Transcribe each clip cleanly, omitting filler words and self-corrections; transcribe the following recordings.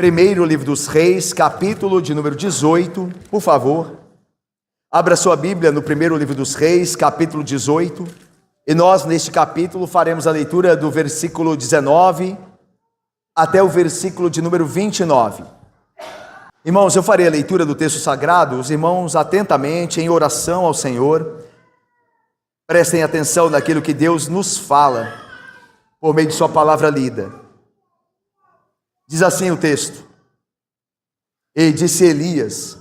Primeiro livro dos Reis, capítulo de número 18, por favor. Abra sua Bíblia no primeiro livro dos Reis, capítulo 18. E nós, neste capítulo, faremos a leitura do versículo 19 até o versículo de número 29. Irmãos, eu farei a leitura do texto sagrado. Os irmãos, atentamente, em oração ao Senhor, prestem atenção naquilo que Deus nos fala por meio de sua palavra lida. Diz assim o texto: E disse Elias: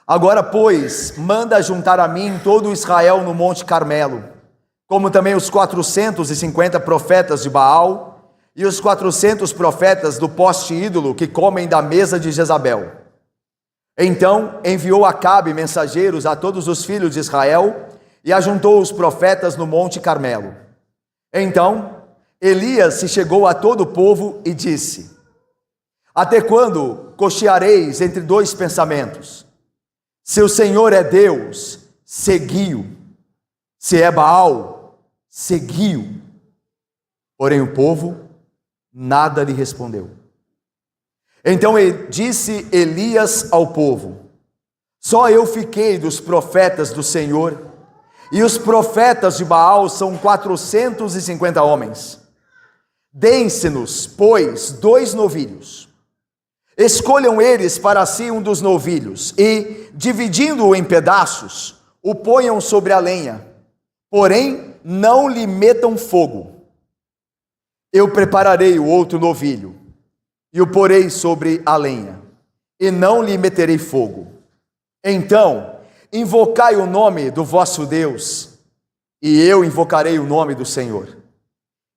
Agora, pois, manda juntar a mim todo Israel no Monte Carmelo, como também os 450 profetas de Baal e os 400 profetas do poste ídolo que comem da mesa de Jezabel. Então enviou Acabe mensageiros a todos os filhos de Israel e ajuntou os profetas no Monte Carmelo. Então Elias se chegou a todo o povo e disse: Até quando cocheareis entre dois pensamentos? Se o Senhor é Deus, segui-o. Se é Baal, segui-o. Porém o povo nada lhe respondeu. Então disse Elias ao povo: Só eu fiquei dos profetas do Senhor, e os profetas de Baal são 450 homens. Deem-se-nos, pois, 2 novilhos. Escolham eles para si um dos novilhos, e, dividindo-o em pedaços, o ponham sobre a lenha, porém não lhe metam fogo. Eu prepararei o outro novilho, e o porei sobre a lenha, e não lhe meterei fogo. Então, invocai o nome do vosso Deus, e eu invocarei o nome do Senhor.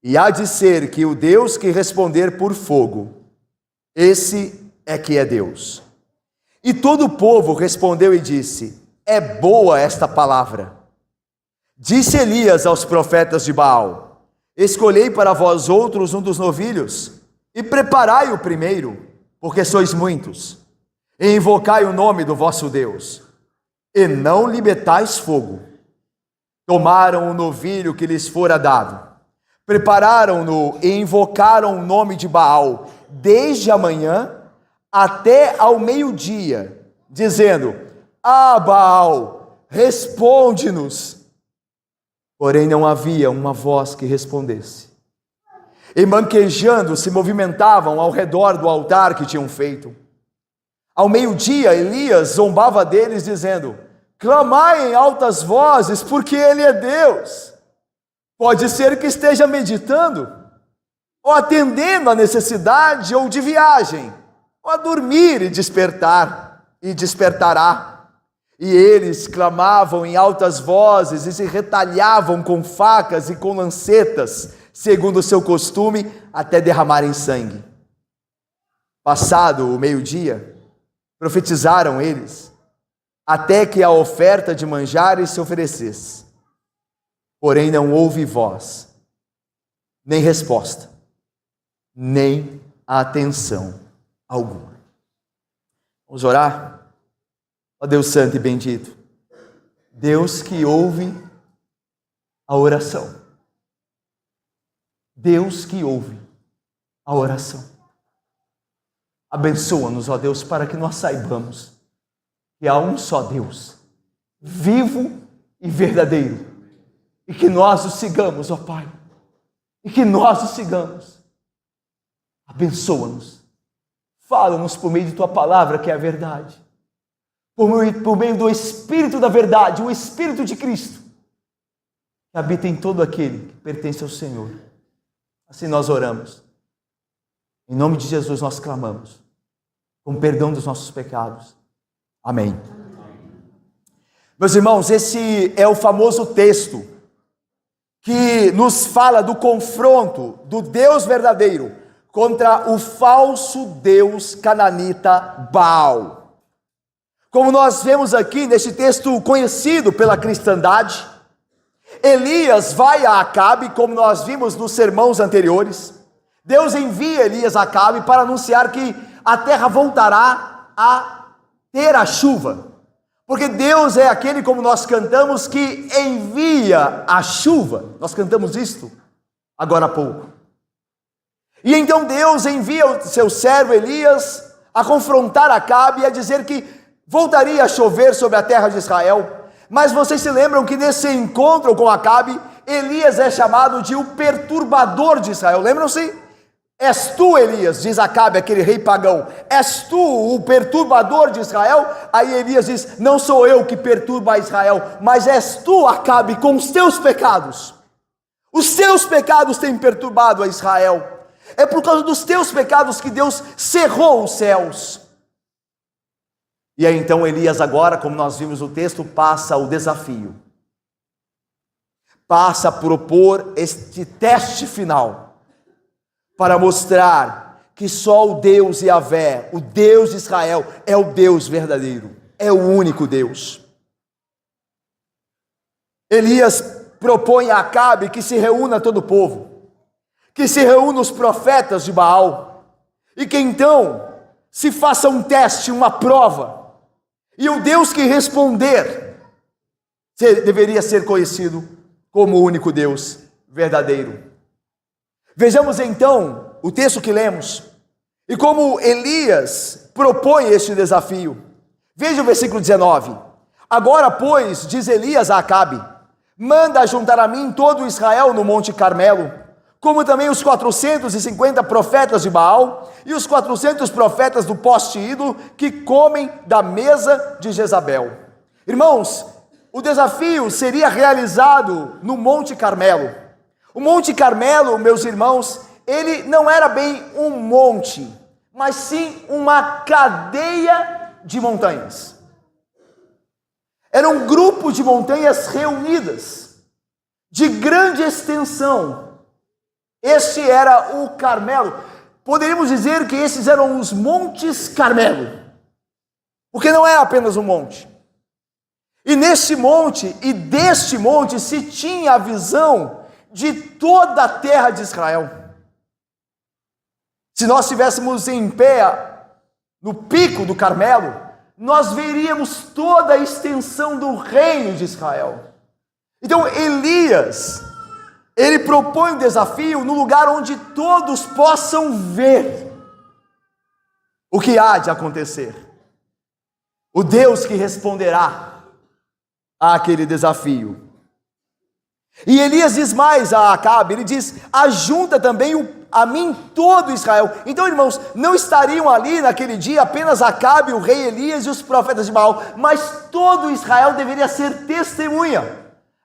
E há de ser que o Deus que responder por fogo, esse é que é Deus. E todo o povo respondeu e disse: É boa esta palavra. Disse Elias aos profetas de Baal: Escolhei para vós outros um dos novilhos, e preparai o primeiro, porque sois muitos, e invocai o nome do vosso Deus, e não lhe metais fogo. Tomaram o novilho que lhes fora dado, prepararam-no e invocaram o nome de Baal, desde a manhã até ao meio-dia, dizendo: Ah, Baal, responde-nos. Porém não havia uma voz que respondesse. E manquejando se movimentavam ao redor do altar que tinham feito. Ao meio-dia Elias zombava deles, dizendo: Clamai em altas vozes, porque ele é Deus. Pode ser que esteja meditando, ou atendendo à necessidade, ou de viagem, ou a dormir e despertar, e despertará. E eles clamavam em altas vozes e se retalhavam com facas e com lancetas, segundo o seu costume, até derramarem sangue. Passado o meio-dia, profetizaram eles, até que a oferta de manjares se oferecesse. Porém não houve voz, nem resposta, nem atenção alguma. Vamos orar? Ó Deus santo e bendito, Deus que ouve a oração, Deus que ouve a oração, abençoa-nos, ó Deus, para que nós saibamos que há um só Deus, vivo e verdadeiro, e que nós o sigamos, ó Pai, e que nós o sigamos. Abençoa-nos, fala-nos por meio de Tua palavra, que é a verdade, por meio do Espírito da verdade, o Espírito de Cristo, que habita em todo aquele que pertence ao Senhor. Assim nós oramos. Em nome de Jesus nós clamamos, com perdão dos nossos pecados. Amém. Meus irmãos, esse é o famoso texto que nos fala do confronto do Deus verdadeiro contra o falso Deus cananita Baal. Como nós vemos aqui neste texto conhecido pela cristandade, Elias vai a Acabe, como nós vimos nos sermões anteriores. Deus envia Elias a Acabe para anunciar que a terra voltará a ter a chuva, porque Deus é aquele, como nós cantamos, que envia a chuva. Nós cantamos isto agora há pouco. E então Deus envia o seu servo Elias a confrontar Acabe e a dizer que voltaria a chover sobre a terra de Israel. Mas vocês se lembram que nesse encontro com Acabe, Elias é chamado de o perturbador de Israel. Lembram-se? És tu, Elias, diz Acabe, aquele rei pagão, és tu o perturbador de Israel? Aí Elias diz, não sou eu que perturba Israel, mas és tu, Acabe, com os teus pecados. Os teus pecados têm perturbado a Israel. É por causa dos teus pecados que Deus cerrou os céus. E aí então Elias agora, como nós vimos no texto, passa o desafio. Passa a propor este teste final, para mostrar que só o Deus Yahvé, o Deus de Israel, é o Deus verdadeiro, é o único Deus. Elias propõe a Acabe que se reúna todo o povo, que se reúna os profetas de Baal, e que então se faça um teste, uma prova, e o Deus que responder deveria ser conhecido como o único Deus verdadeiro. Vejamos então o texto que lemos, e como Elias propõe este desafio. Veja o versículo 19. Agora, pois, diz Elias a Acabe, manda juntar a mim todo Israel no Monte Carmelo, como também os 450 profetas de Baal e os 400 profetas do poste ídolo que comem da mesa de Jezabel. Irmãos, o desafio seria realizado no Monte Carmelo. O Monte Carmelo, meus irmãos, ele não era bem um monte, mas sim uma cadeia de montanhas. Era um grupo de montanhas reunidas, de grande extensão. Este era o Carmelo. Poderíamos dizer que esses eram os Montes Carmelo, porque não é apenas um monte. E neste monte e deste monte se tinha a visão de toda a terra de Israel. Se nós estivéssemos em pé no pico do Carmelo, nós veríamos toda a extensão do reino de Israel. Então Elias, ele propõe um desafio no lugar onde todos possam ver o que há de acontecer. O Deus que responderá àquele desafio. E Elias diz mais a Acabe, ele diz, ajunta também a mim todo Israel. Então, irmãos, não estariam ali naquele dia apenas Acabe, o rei Elias e os profetas de Baal, mas todo Israel deveria ser testemunha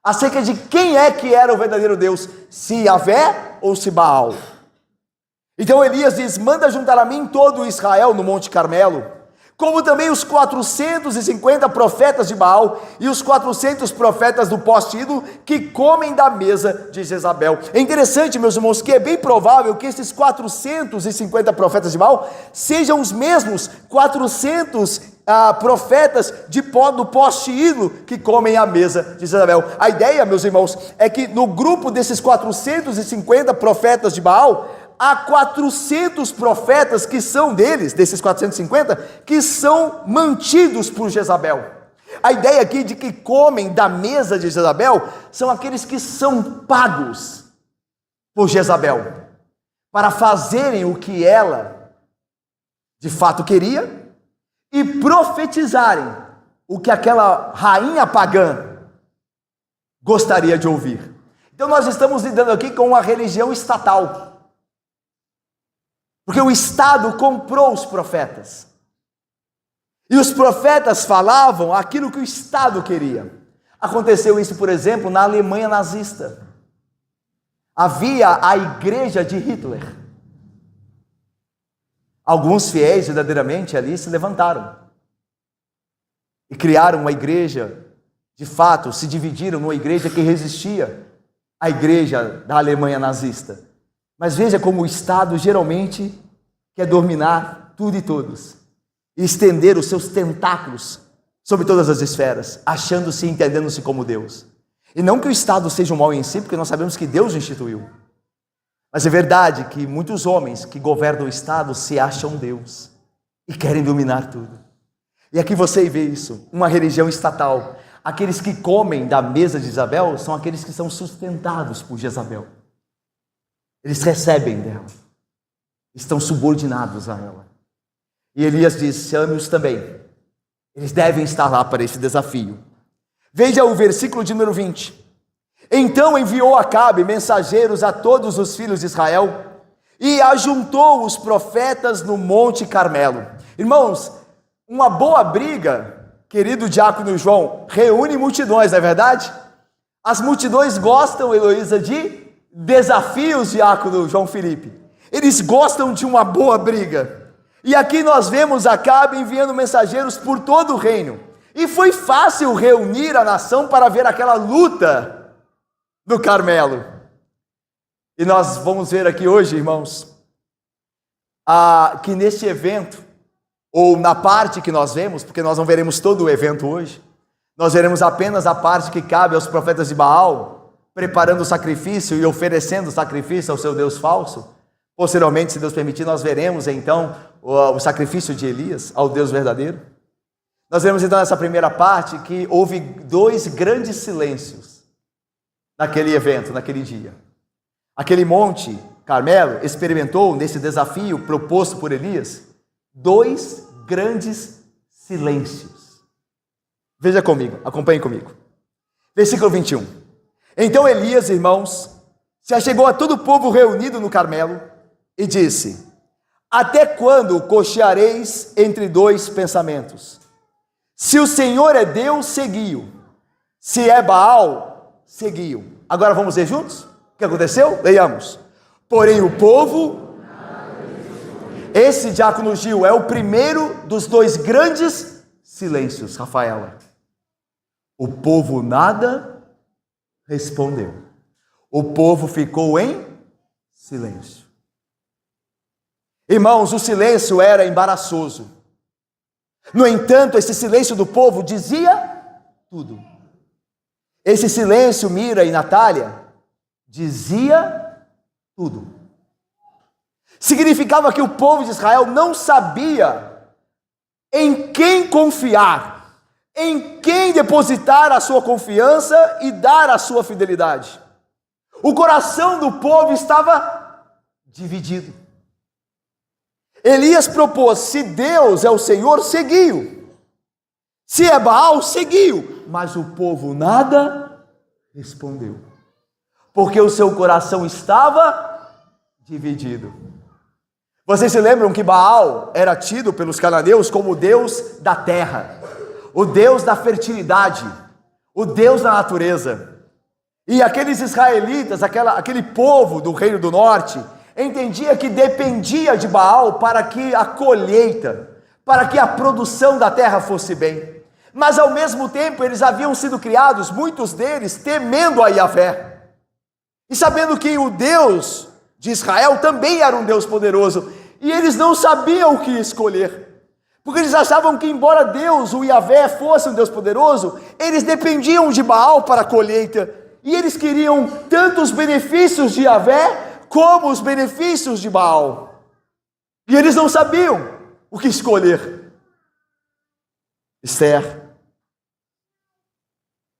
acerca de quem é que era o verdadeiro Deus, se Yahvé ou se Baal. Então Elias diz, manda juntar a mim todo Israel no Monte Carmelo, como também os 450 profetas de Baal e os 400 profetas do poste ídolo que comem da mesa de Jezabel. É interessante, meus irmãos, que é bem provável que esses 450 profetas de Baal sejam os mesmos 400 profetas do poste ídolo que comem a mesa de Jezabel. A ideia, meus irmãos, é que no grupo desses 450 profetas de Baal, há 400 profetas que são deles, desses 450, que são mantidos por Jezabel. A ideia aqui de que comem da mesa de Jezabel são aqueles que são pagos por Jezabel para fazerem o que ela de fato queria e profetizarem o que aquela rainha pagã gostaria de ouvir. Então nós estamos lidando aqui com uma religião estatal, porque o Estado comprou os profetas, e os profetas falavam aquilo que o Estado queria. Aconteceu isso, por exemplo, na Alemanha nazista. Havia a igreja de Hitler. Alguns fiéis verdadeiramente ali se levantaram e criaram uma igreja, de fato, se dividiram numa igreja que resistia à igreja da Alemanha nazista. Mas veja como o Estado geralmente quer dominar tudo e todos, e estender os seus tentáculos sobre todas as esferas, achando-se e entendendo-se como Deus. E não que o Estado seja um mal em si, porque nós sabemos que Deus o instituiu. Mas é verdade que muitos homens que governam o Estado se acham Deus e querem dominar tudo. E aqui você vê isso, uma religião estatal. Aqueles que comem da mesa de Jezabel são aqueles que são sustentados por Jezabel. Eles recebem dela. estão subordinados a ela. E Elias diz: chame-os também. Eles devem estar lá para esse desafio. Veja o versículo de número 20. Então enviou Acabe mensageiros a todos os filhos de Israel e ajuntou os profetas no Monte Carmelo. Irmãos, uma boa briga, querido diácono João, reúne multidões, não é verdade? As multidões gostam, Heloísa, de desafios, diácono João Felipe. Eles gostam de uma boa briga. E aqui nós vemos Acabe enviando mensageiros por todo o reino. E foi fácil reunir a nação para ver aquela luta do Carmelo. E nós vamos ver aqui hoje, irmãos, que neste evento, ou na parte que nós vemos, porque nós não veremos todo o evento hoje, nós veremos apenas a parte que cabe aos profetas de Baal, preparando o sacrifício e oferecendo o sacrifício ao seu Deus falso. Posteriormente, se Deus permitir, nós veremos então o sacrifício de Elias ao Deus verdadeiro. Nós vemos então nessa primeira parte que houve 2 grandes silêncios naquele evento, naquele dia. Aquele monte Carmelo experimentou nesse desafio proposto por Elias 2 grandes silêncios. Veja comigo, acompanhe comigo. Versículo 21. Então Elias, irmãos, se achegou a todo o povo reunido no Carmelo e disse: até quando cocheareis entre 2 pensamentos? Se o Senhor é Deus, segui-o. Se é Baal, segui-o. Agora vamos ver juntos? O que aconteceu? Leiamos. Porém o povo... Esse, diácono Gil, é o primeiro dos 2 grandes silêncios, Rafaela. O povo nada respondeu. O povo ficou em silêncio. Irmãos, o silêncio era embaraçoso. No entanto, esse silêncio do povo dizia tudo. Esse silêncio, Mira e Natália, dizia tudo. Significava que o povo de Israel não sabia em quem confiar, em quem depositar a sua confiança e dar a sua fidelidade. O coração do povo estava dividido. Elias propôs: se Deus é o Senhor, seguiu. Se é Baal, seguiu. Mas o povo nada respondeu, porque o seu coração estava dividido. Vocês se lembram que Baal era tido pelos cananeus como o Deus da terra, o Deus da fertilidade, o Deus da natureza. E aqueles israelitas, aquele povo do Reino do Norte, entendia que dependia de Baal para que a colheita, para que a produção da terra fosse bem. Mas ao mesmo tempo eles haviam sido criados, muitos deles, temendo a Yahvé. E sabendo que o Deus de Israel também era um Deus poderoso. E eles não sabiam o que escolher. Porque eles achavam que embora Deus, o Yahvé, fosse um Deus poderoso, eles dependiam de Baal para a colheita. E eles queriam tanto os benefícios de Yahvé, como os benefícios de Baal. E eles não sabiam o que escolher. Esther,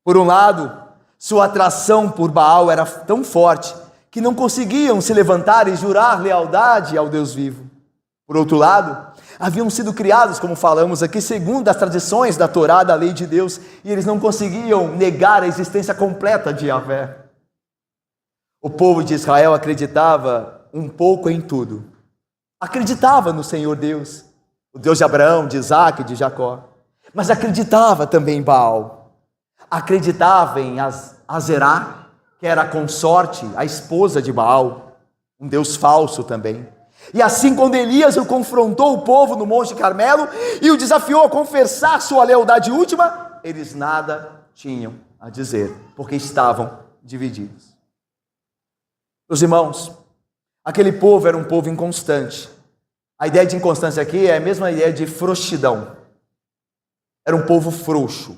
por um lado, sua atração por Baal era tão forte que não conseguiam se levantar e jurar lealdade ao Deus vivo. Por outro lado, haviam sido criados, como falamos aqui, segundo as tradições da Torá, da lei de Deus, e eles não conseguiam negar a existência completa de Yahvé. O povo de Israel acreditava um pouco em tudo. Acreditava no Senhor Deus, o Deus de Abraão, de Isaac e de Jacó. Mas acreditava também em Baal. Acreditava em Azerá, que era a consorte, a esposa de Baal, um Deus falso também. E assim, quando Elias o confrontou o povo no Monte Carmelo e o desafiou a confessar sua lealdade última, eles nada tinham a dizer, porque estavam divididos. Meus irmãos, aquele povo era um povo inconstante. A ideia de inconstância aqui é a mesma ideia de frouxidão. Era um povo frouxo.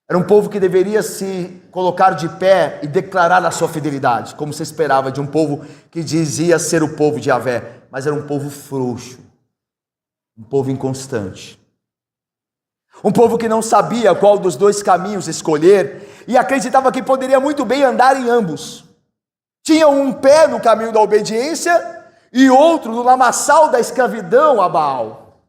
Era um povo que deveria se colocar de pé e declarar a sua fidelidade, como se esperava de um povo que dizia ser o povo de Yahvé, mas era um povo frouxo, um povo inconstante. Um povo que não sabia qual dos 2 caminhos escolher e acreditava que poderia muito bem andar em ambos. Tinha um pé no caminho da obediência e outro no lamaçal da escravidão a Baal.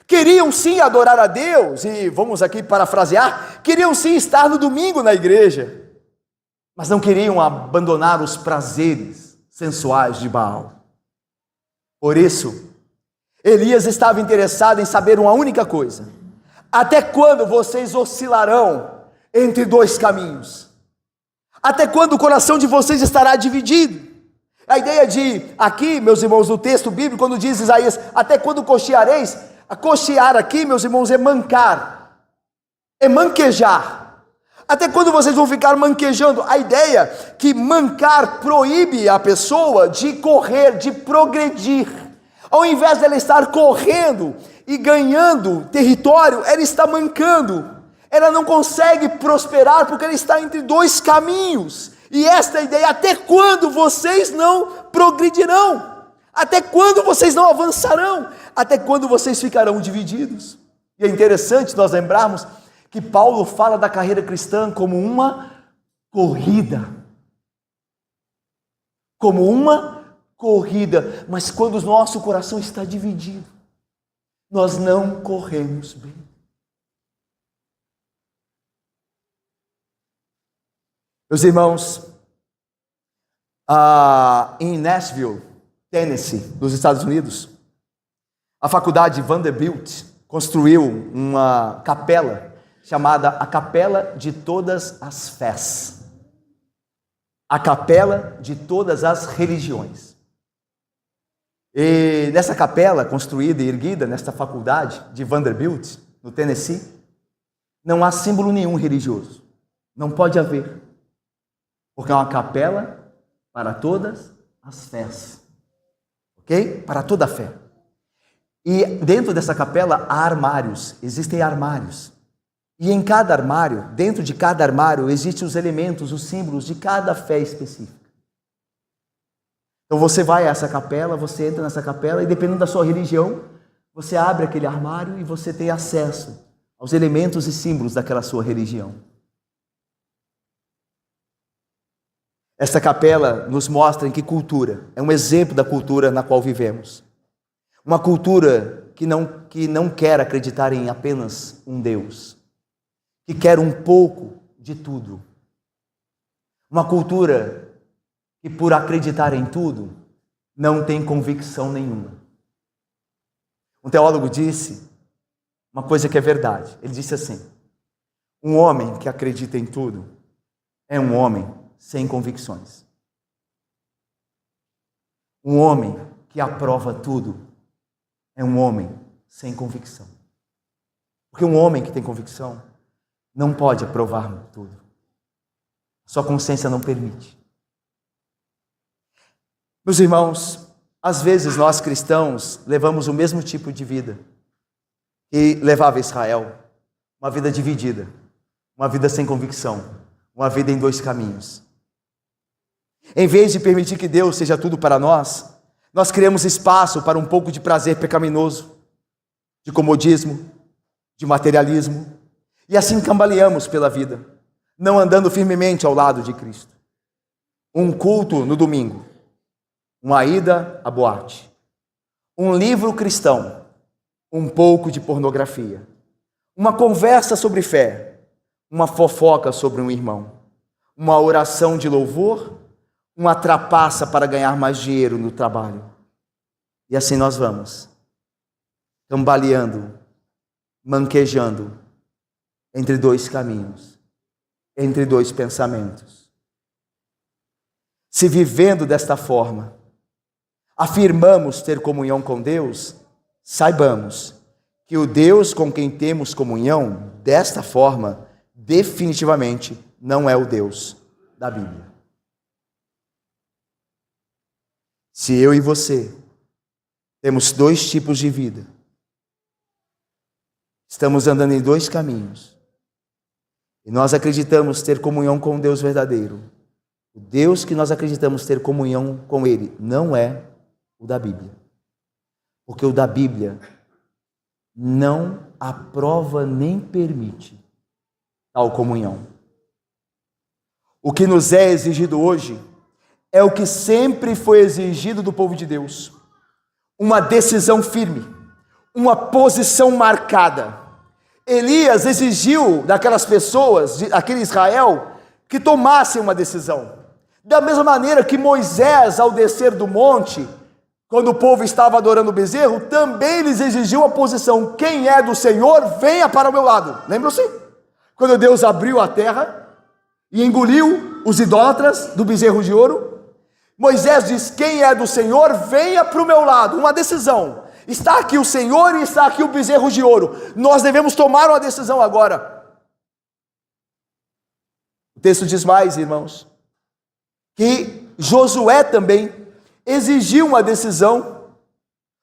Queriam sim adorar a Deus, e vamos aqui parafrasear, queriam sim estar no domingo na igreja, mas não queriam abandonar os prazeres sensuais de Baal. Por isso, Elias estava interessado em saber uma única coisa: até quando vocês oscilarão entre dois caminhos? Até quando o coração de vocês estará dividido? A ideia de, aqui, meus irmãos, no texto bíblico, quando diz Isaías, até quando cocheareis? A cochear aqui, meus irmãos, é mancar, é manquejar. Até quando vocês vão ficar manquejando? A ideia que mancar proíbe a pessoa de correr, de progredir. Ao invés dela estar correndo e ganhando território, ela está mancando. Ela não consegue prosperar porque ela está entre dois caminhos. E esta ideia, até quando vocês não progredirão? Até quando vocês não avançarão? Até quando vocês ficarão divididos? E é interessante nós lembrarmos que Paulo fala da carreira cristã como uma corrida. Como uma corrida. Mas quando o nosso coração está dividido, nós não corremos bem. Meus irmãos, em Nashville, Tennessee, nos Estados Unidos, a faculdade Vanderbilt construiu uma capela chamada a Capela de Todas as Fés. A Capela de Todas as Religiões. E nessa capela construída e erguida nesta faculdade de Vanderbilt, no Tennessee, não há símbolo nenhum religioso. Não pode haver. Porque é uma capela para todas as fés. Ok? Para toda a fé. E dentro dessa capela há armários. Existem armários. E em cada armário, dentro de cada armário, existem os elementos, os símbolos de cada fé específica. Então você vai a essa capela, você entra nessa capela e dependendo da sua religião, você abre aquele armário e você tem acesso aos elementos e símbolos daquela sua religião. Esta capela nos mostra em que cultura, é um exemplo da cultura na qual vivemos. Uma cultura que não quer acreditar em apenas um Deus, que quer um pouco de tudo. Uma cultura que por acreditar em tudo, não tem convicção nenhuma. Um teólogo disse uma coisa que é verdade. Ele disse assim: um homem que acredita em tudo é um homem sem convicções. Um homem que aprova tudo é um homem sem convicção. Porque um homem que tem convicção não pode aprovar tudo. Sua consciência não permite. Meus irmãos, às vezes nós cristãos levamos o mesmo tipo de vida que levava Israel, uma vida dividida, uma vida sem convicção, uma vida em dois caminhos. Em vez de permitir que Deus seja tudo para nós, nós criamos espaço para um pouco de prazer pecaminoso, de comodismo, de materialismo, e assim cambaleamos pela vida, não andando firmemente ao lado de Cristo. Um culto no domingo, uma ida à boate, um livro cristão, um pouco de pornografia, uma conversa sobre fé, uma fofoca sobre um irmão, uma oração de louvor, uma trapaça para ganhar mais dinheiro no trabalho. E assim nós vamos, cambaleando, manquejando, entre dois caminhos, entre dois pensamentos. Se vivendo desta forma, afirmamos ter comunhão com Deus, saibamos que o Deus com quem temos comunhão, desta forma, definitivamente não é o Deus da Bíblia. Se eu e você temos dois tipos de vida, estamos andando em dois caminhos, e nós acreditamos ter comunhão com o Deus verdadeiro, o Deus que nós acreditamos ter comunhão com Ele não é o da Bíblia. Porque o da Bíblia não aprova nem permite tal comunhão. O que nos é exigido hoje é o que sempre foi exigido do povo de Deus. uma decisão firme, uma posição marcada. Elias exigiu daquelas pessoas, daquele Israel, que tomassem uma decisão. Da mesma maneira que Moisés, ao descer do monte, quando o povo estava adorando o bezerro, também lhes exigiu a posição: quem é do Senhor, venha para o meu lado. Lembram-se? Quando Deus abriu a terra e engoliu os idólatras do bezerro de ouro, Moisés diz: quem é do Senhor, venha para o meu lado. Uma decisão. Está aqui o Senhor e está aqui o bezerro de ouro. Nós devemos tomar uma decisão agora. O texto diz mais, irmãos, que Josué também exigiu uma decisão,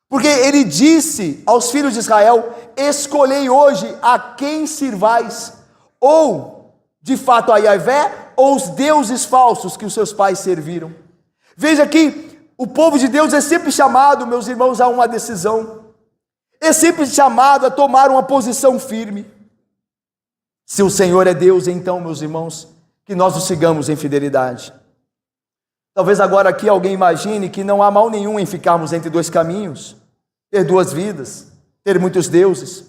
porque ele disse aos filhos de Israel: escolhei hoje a quem sirvais, ou de fato a Yahvé, ou os deuses falsos que os seus pais serviram. Veja que o povo de Deus é sempre chamado, meus irmãos, a uma decisão, é sempre chamado a tomar uma posição firme. Se o Senhor é Deus, então, meus irmãos, que nós o sigamos em fidelidade. Talvez agora aqui alguém imagine que não há mal nenhum em ficarmos entre dois caminhos, ter duas vidas, ter muitos deuses.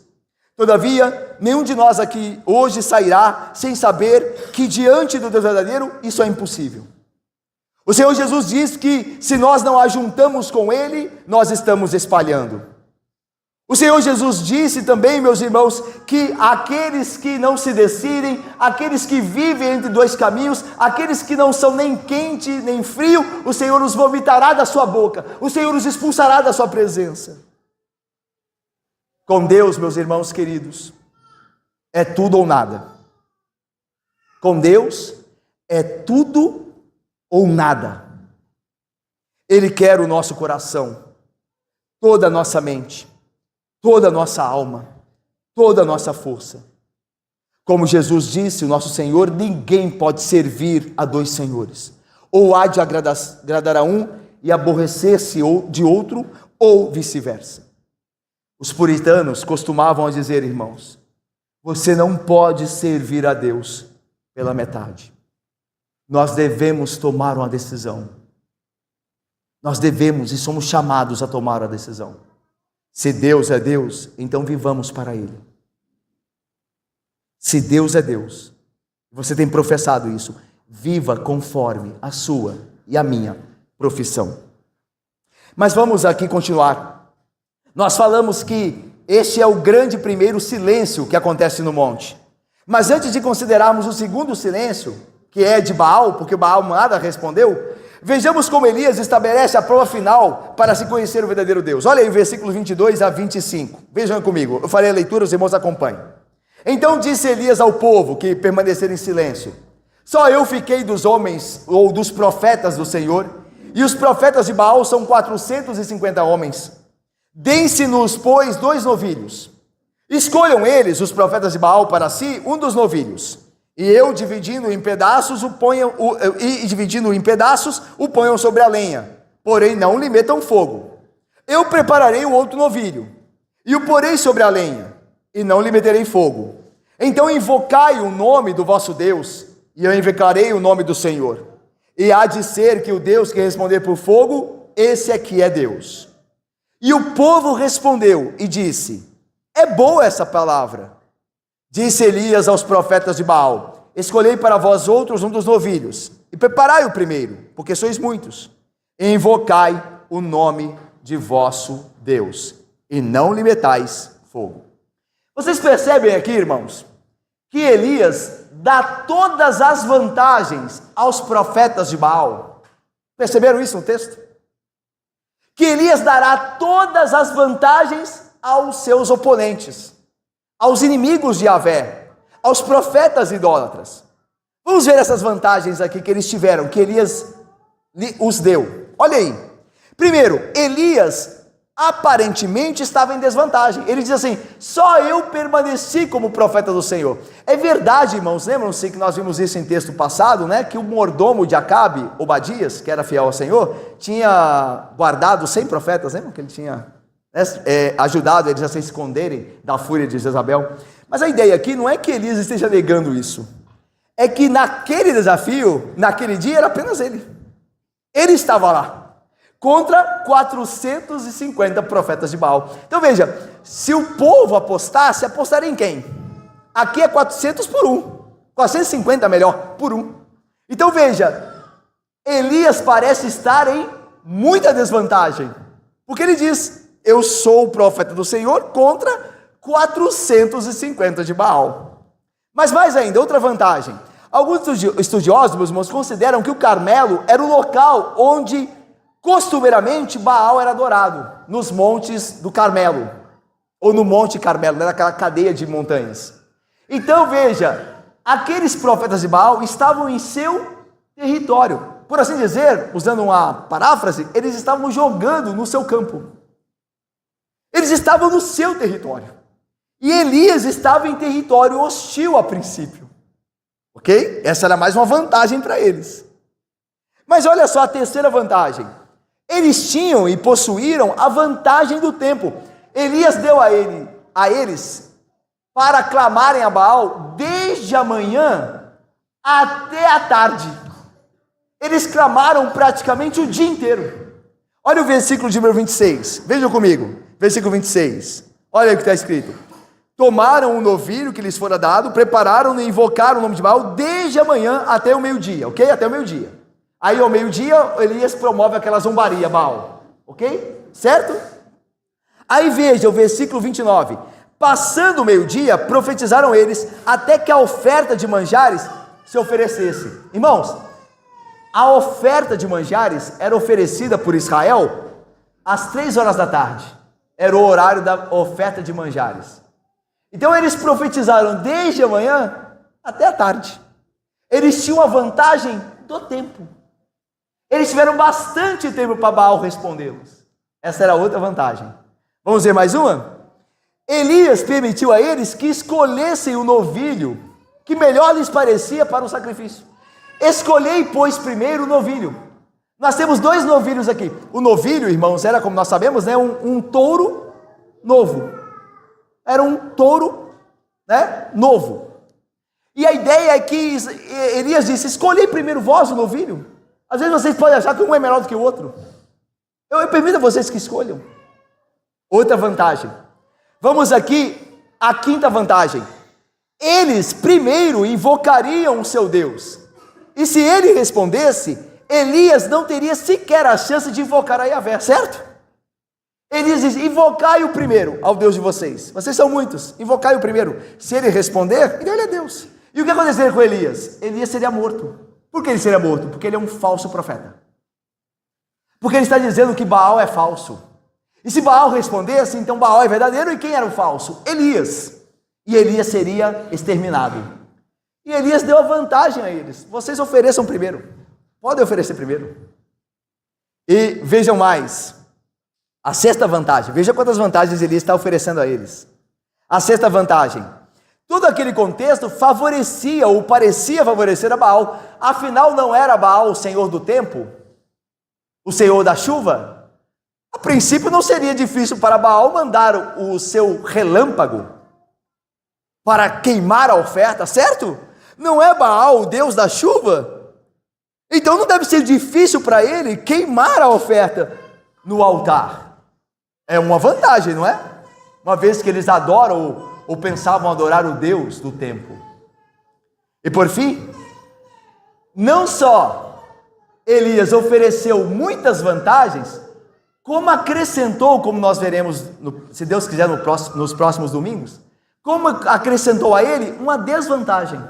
Todavia, nenhum de nós aqui hoje sairá sem saber que diante do Deus verdadeiro isso é impossível. O Senhor Jesus diz que se nós não ajuntamos com Ele, nós estamos espalhando. O Senhor Jesus disse também, meus irmãos, que aqueles que não se decidem, aqueles que vivem entre dois caminhos, aqueles que não são nem quente nem frio, o Senhor os vomitará da sua boca, o Senhor os expulsará da sua presença. Com Deus, meus irmãos queridos, é tudo ou nada. Com Deus é tudo ou nada. Ele quer o nosso coração, toda a nossa mente, toda a nossa alma, toda a nossa força. Como Jesus disse, o nosso Senhor: ninguém pode servir a dois senhores. Ou há de agradar a um e aborrecer-se de outro, ou vice-versa. Os puritanos costumavam dizer, irmãos: você não pode servir a Deus pela metade. Nós devemos tomar uma decisão. Nós devemos e somos chamados a tomar a decisão. Se Deus é Deus, então vivamos para Ele. Se Deus é Deus, você tem professado isso, viva conforme a sua e a minha profissão. Mas vamos aqui continuar. Nós falamos que este é o grande primeiro silêncio que acontece no monte. Mas antes de considerarmos o segundo silêncio, que é de Baal, porque Baal nada respondeu, vejamos como Elias estabelece a prova final para se conhecer o verdadeiro Deus. Olha aí, versículos 22 a 25. Vejam comigo, eu farei a leitura, os irmãos acompanhem. Então disse Elias ao povo que permaneceram em silêncio: só eu fiquei dos homens, ou dos profetas do Senhor, e os profetas de Baal são 450 homens. Deem-se-nos, pois, 2 novilhos. Escolham eles, os profetas de Baal, para si um dos novilhos. E eu, dividindo em pedaços, o ponham sobre a lenha, porém não lhe metam fogo. Eu prepararei o outro novilho, e o porei sobre a lenha, e não lhe meterei fogo. Então invocai o nome do vosso Deus, e eu invocarei o nome do Senhor. E há de ser que o Deus que responder por fogo, esse aqui é Deus. E o povo respondeu e disse: é boa essa palavra. Disse Elias aos profetas de Baal: escolhei para vós outros um dos novilhos, e preparai o primeiro, porque sois muitos, e invocai o nome de vosso Deus, e não lhe metais fogo. Vocês percebem aqui, irmãos, que Elias dá todas as vantagens aos profetas de Baal. Perceberam isso no texto? Que Elias dará todas as vantagens aos seus oponentes, aos inimigos de Yahvé, aos profetas idólatras. Vamos ver essas vantagens aqui que eles tiveram, que Elias os deu. Olha aí. Primeiro, Elias aparentemente estava em desvantagem. Ele diz assim: só eu permaneci como profeta do Senhor. É verdade, irmãos, lembram-se que nós vimos isso em texto passado, né? Que o mordomo de Acabe, Obadias, que era fiel ao Senhor, tinha guardado 100 profetas, lembram que ele tinha ajudado eles a se esconderem da fúria de Jezabel? Mas a ideia aqui não é que Elias esteja negando isso, é que naquele desafio, naquele dia, era apenas ele estava lá. contra 450 profetas de Baal. Então veja, se o povo apostasse, apostaria em quem? Aqui é 400 por um, 450 melhor, por um. Então veja, Elias parece estar em muita desvantagem, porque ele diz, eu sou o profeta do Senhor contra 450 de Baal. Mas mais ainda, outra vantagem, alguns estudiosos, meus irmãos, consideram que o Carmelo era o local onde costumeiramente Baal era adorado, nos montes do Carmelo, ou no Monte Carmelo, naquela cadeia de montanhas. Então veja, aqueles profetas de Baal estavam em seu território, por assim dizer, usando uma paráfrase, eles estavam jogando no seu campo, eles estavam no seu território, e Elias estava em território hostil a princípio, ok? Essa era mais uma vantagem para eles. Mas olha só a terceira vantagem, eles tinham e possuíram a vantagem do tempo. Elias deu a eles para clamarem a Baal desde a manhã até a tarde. Eles clamaram praticamente o dia inteiro. Olha o versículo de número 26, vejam comigo, versículo 26, olha o que está escrito: tomaram o novilho que lhes fora dado, prepararam e invocaram o nome de Baal desde a manhã até o meio-dia, ok? Até o meio-dia. Aí ao meio-dia Elias promove aquela zombaria, Baal, ok? Certo? Aí veja o versículo 29, passando o meio-dia, profetizaram eles, até que a oferta de manjares se oferecesse. Irmãos, a oferta de manjares era oferecida por Israel às 3 horas da tarde, era o horário da oferta de manjares. Então eles profetizaram desde a manhã até a tarde, eles tinham a vantagem do tempo, eles tiveram bastante tempo para Baal respondê-los, essa era outra vantagem. Vamos ver mais uma? Elias permitiu a eles que escolhessem o novilho que melhor lhes parecia para o sacrifício. Escolhei, pois, primeiro o novilho. Nós temos 2 novilhos aqui. O novilho, irmãos, era, como nós sabemos, né, um touro novo. Era um touro, né, novo. E a ideia é que Elias disse, escolhei primeiro vós o novilho. Às vezes vocês podem achar que um é melhor do que o outro. Eu permito a vocês que escolham. Outra vantagem. Vamos aqui à quinta vantagem. Eles primeiro invocariam o seu Deus. E se ele respondesse, Elias não teria sequer a chance de invocar a Yahvé, certo? Elias diz, invocai o primeiro ao Deus de vocês. Vocês são muitos, invocai o primeiro. Se ele responder, ele é Deus. E o que aconteceria com Elias? Elias seria morto. Por que ele seria morto? Porque ele é um falso profeta. Porque ele está dizendo que Baal é falso. E se Baal respondesse, então Baal é verdadeiro, e quem era o falso? Elias. E Elias seria exterminado. E Elias deu a vantagem a eles. Vocês ofereçam primeiro. Podem oferecer primeiro. E vejam mais. A sexta vantagem. Veja quantas vantagens Elias está oferecendo a eles. A sexta vantagem. Todo aquele contexto favorecia ou parecia favorecer a Baal. Afinal, não era Baal o senhor do tempo? O senhor da chuva? A princípio não seria difícil para Baal mandar o seu relâmpago para queimar a oferta, certo? Não é Baal o Deus da chuva? Então não deve ser difícil para ele queimar a oferta no altar. É uma vantagem, não é? Uma vez que eles adoram ou pensavam adorar o Deus do tempo. E por fim, não só Elias ofereceu muitas vantagens, como acrescentou, como nós veremos, se Deus quiser, nos próximos domingos, como acrescentou a ele uma desvantagem.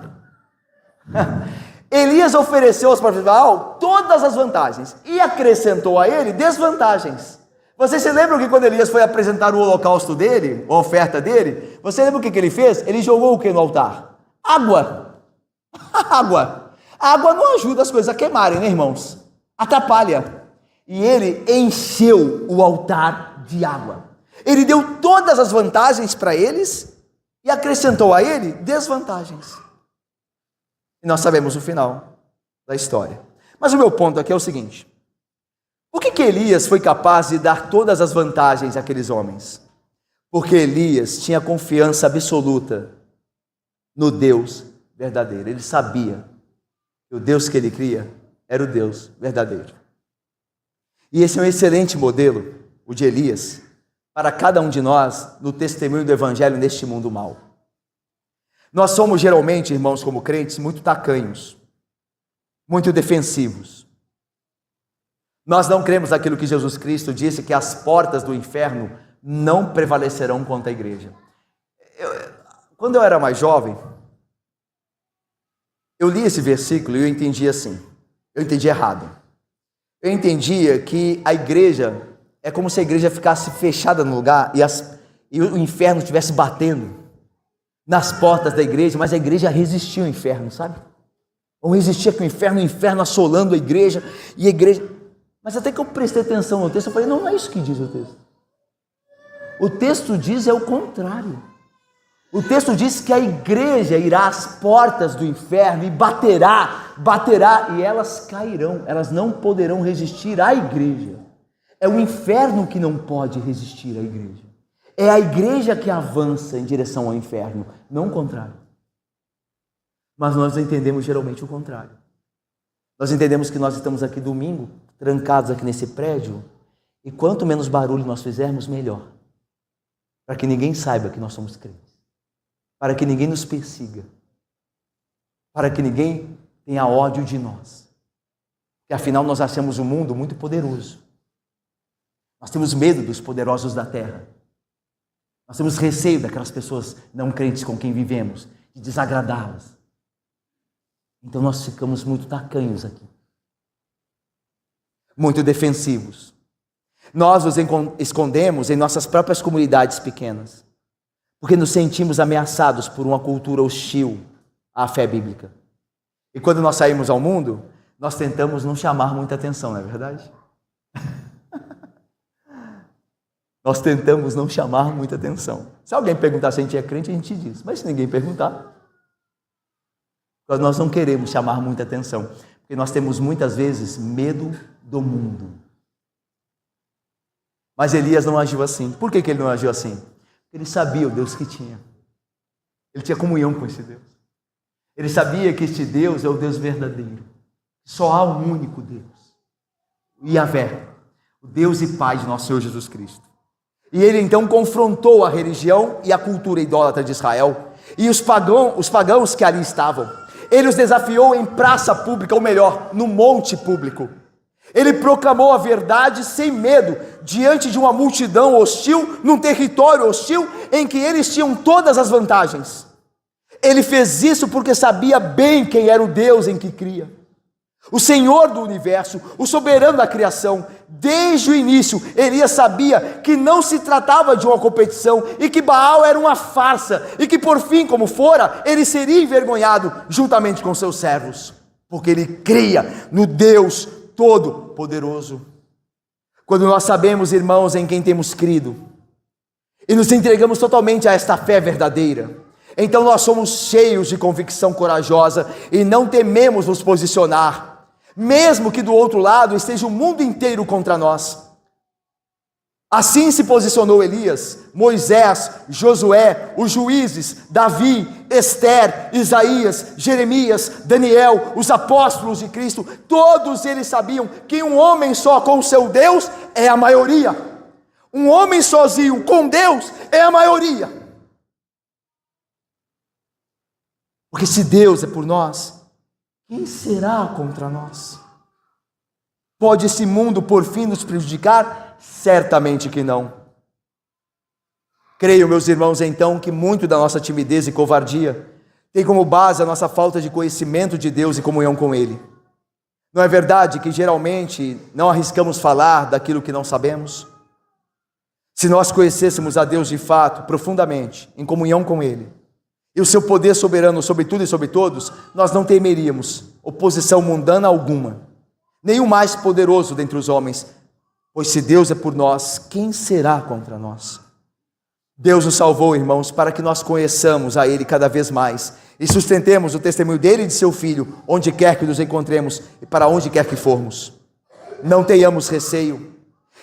Elias ofereceu aos profetas de Baal todas as vantagens e acrescentou a ele desvantagens. Vocês se lembram que quando Elias foi apresentar o holocausto dele, a oferta dele, você lembra o que ele fez? Ele jogou o que no altar? Água. Água. A água não ajuda as coisas a queimarem, né, irmãos? Atrapalha. E ele encheu o altar de água. Ele deu todas as vantagens para eles e acrescentou a ele desvantagens. E nós sabemos o final da história. Mas o meu ponto aqui é o seguinte: por que Elias foi capaz de dar todas as vantagens àqueles homens? Porque Elias tinha confiança absoluta no Deus verdadeiro. Ele sabia que o Deus que ele cria era o Deus verdadeiro. E esse é um excelente modelo, o de Elias, para cada um de nós no testemunho do Evangelho neste mundo mau. Nós somos geralmente, irmãos, como crentes, muito tacanhos, muito defensivos. Nós não cremos naquilo que Jesus Cristo disse, que as portas do inferno não prevalecerão contra a igreja. Quando eu era mais jovem, eu li esse versículo e eu entendi assim, eu entendi errado. Eu entendia que a igreja, é como se a igreja ficasse fechada no lugar e o inferno estivesse batendo nas portas da igreja, mas a igreja resistia ao inferno, sabe? Ou resistia com o inferno assolando a igreja, e a igreja... Mas até que eu prestei atenção no texto, eu falei, não é isso que diz o texto. O texto diz é o contrário. O texto diz que a igreja irá às portas do inferno e baterá, e elas cairão, elas não poderão resistir à igreja. É o inferno que não pode resistir à igreja. É a igreja que avança em direção ao inferno, não o contrário. Mas nós entendemos geralmente o contrário. Nós entendemos que nós estamos aqui domingo, trancados aqui nesse prédio, e quanto menos barulho nós fizermos, melhor. Para que ninguém saiba que nós somos crentes. Para que ninguém nos persiga. Para que ninguém tenha ódio de nós. Porque afinal nós achamos o mundo muito poderoso. Nós temos medo dos poderosos da terra. Nós temos receio daquelas pessoas não crentes com quem vivemos, de desagradá-las. Então nós ficamos muito tacanhos aqui. Muito defensivos. Nós nos escondemos em nossas próprias comunidades pequenas, porque nos sentimos ameaçados por uma cultura hostil à fé bíblica. E quando nós saímos ao mundo, nós tentamos não chamar muita atenção, não é verdade? Nós tentamos não chamar muita atenção. Se alguém perguntar se a gente é crente, a gente diz. Mas se ninguém perguntar, nós não queremos chamar muita atenção, porque nós temos muitas vezes medo do mundo. Mas Elias não agiu assim. Por que ele não agiu assim? Porque ele sabia o Deus que tinha. Ele tinha comunhão com esse Deus. Ele sabia que este Deus é o Deus verdadeiro. Só há um único Deus. Yahvé, o Deus e Pai de nosso Senhor Jesus Cristo. E ele então confrontou a religião e a cultura idólatra de Israel e os pagãos que ali estavam. Ele os desafiou em praça pública, ou melhor, no monte público. Ele proclamou a verdade sem medo, diante de uma multidão hostil, num território hostil, em que eles tinham todas as vantagens. Ele fez isso porque sabia bem quem era o Deus em que cria. O Senhor do universo, o soberano da criação. Desde o início, Elias sabia que não se tratava de uma competição e que Baal era uma farsa e que por fim, como fora, ele seria envergonhado juntamente com seus servos, porque ele cria no Deus Todo-Poderoso. Quando nós sabemos, irmãos, em quem temos crido e nos entregamos totalmente a esta fé verdadeira, então nós somos cheios de convicção corajosa e não tememos nos posicionar, mesmo que do outro lado esteja o mundo inteiro contra nós. Assim se posicionou Elias, Moisés, Josué, os juízes, Davi, Esther, Isaías, Jeremias, Daniel, os apóstolos de Cristo. Todos eles sabiam que um homem só com seu Deus é a maioria. Um homem sozinho com Deus é a maioria. Porque se Deus é por nós, quem será contra nós? Pode esse mundo por fim nos prejudicar? Certamente que não. Creio, meus irmãos, então, que muito da nossa timidez e covardia tem como base a nossa falta de conhecimento de Deus e comunhão com Ele. Não é verdade que geralmente não arriscamos falar daquilo que não sabemos? Se nós conhecêssemos a Deus de fato, profundamente, em comunhão com Ele, e o seu poder soberano sobre tudo e sobre todos, nós não temeríamos oposição mundana alguma, nem o mais poderoso dentre os homens, pois se Deus é por nós, quem será contra nós? Deus nos salvou, irmãos, para que nós conheçamos a Ele cada vez mais e sustentemos o testemunho dEle e de seu Filho, onde quer que nos encontremos e para onde quer que formos. Não tenhamos receio.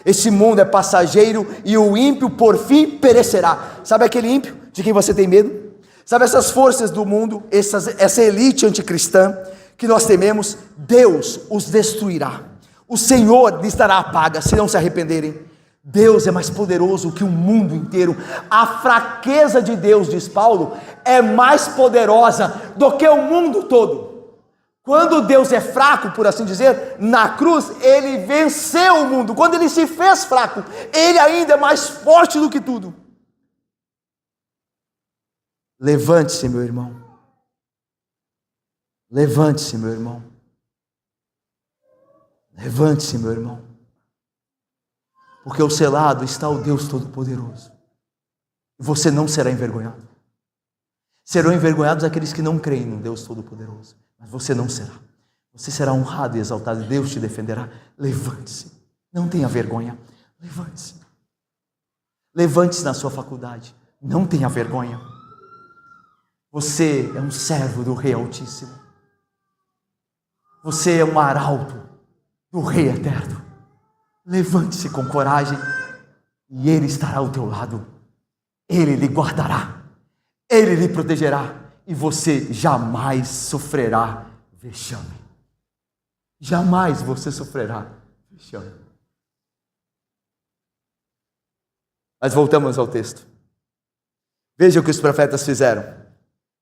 Este mundo é passageiro e o ímpio por fim perecerá. Sabe aquele ímpio de quem você tem medo? Sabe essas forças do mundo, essa elite anticristã que nós tememos? Deus os destruirá. o Senhor lhes dará a paga, se não se arrependerem. Deus é mais poderoso que o mundo inteiro. A fraqueza de Deus, diz Paulo, é mais poderosa do que o mundo todo. Quando Deus é fraco, por assim dizer, na cruz, ele venceu o mundo. Quando ele se fez fraco, ele ainda é mais forte do que tudo. Levante-se, meu irmão. Levante-se, meu irmão. Levante-se, meu irmão. Porque ao seu lado está o Deus Todo-Poderoso. Você não será envergonhado. Serão envergonhados aqueles que não creem no Deus Todo-Poderoso. Mas você não será. Você será honrado e exaltado. Deus te defenderá. Levante-se. Não tenha vergonha. Levante-se. Levante-se na sua faculdade. Não tenha vergonha. Você é um servo do Rei Altíssimo. Você é um arauto do Rei Eterno. Levante-se com coragem e Ele estará ao teu lado. Ele lhe guardará. Ele lhe protegerá. E você jamais sofrerá vexame. Jamais você sofrerá vexame. Mas voltamos ao texto. Veja o que os profetas fizeram.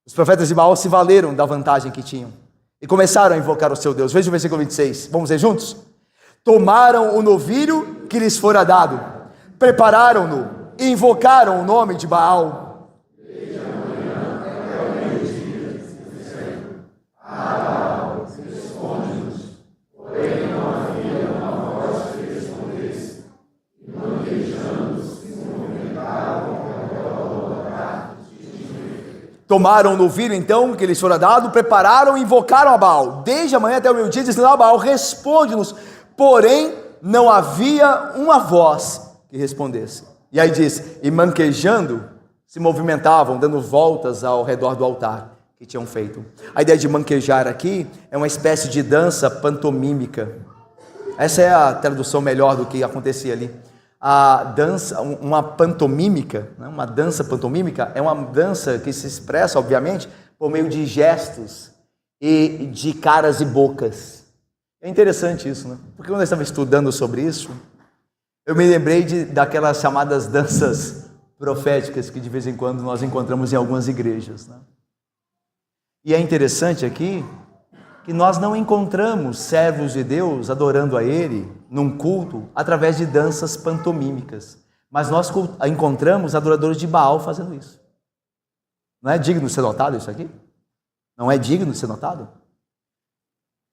Os profetas de Baal se valeram da vantagem que tinham e começaram a invocar o seu Deus. Veja o versículo 26. Vamos ler juntos? Tomaram o novilho que lhes fora dado, prepararam-no e invocaram o nome de Baal. Tomaram o novilho, então, que lhes fora dado, prepararam e invocaram a Baal. Desde a manhã até o meio-dia, dizendo a Baal, responde-nos. Porém, não havia uma voz que respondesse. E aí diz, e manquejando, se movimentavam, dando voltas ao redor do altar que tinham feito. A ideia de manquejar aqui é uma espécie de dança pantomímica. Essa é a tradução melhor do que acontecia ali. A dança, uma pantomímica, uma dança pantomímica é uma dança que se expressa, obviamente, por meio de gestos e de caras e bocas. É interessante isso, né? Porque quando eu estava estudando sobre isso, eu me lembrei daquelas chamadas danças proféticas que de vez em quando nós encontramos em algumas igrejas, né? E é interessante aqui que nós não encontramos servos de Deus adorando a Ele num culto através de danças pantomímicas, mas nós encontramos adoradores de Baal fazendo isso. Não é digno de ser notado isso aqui? Não é digno de ser notado?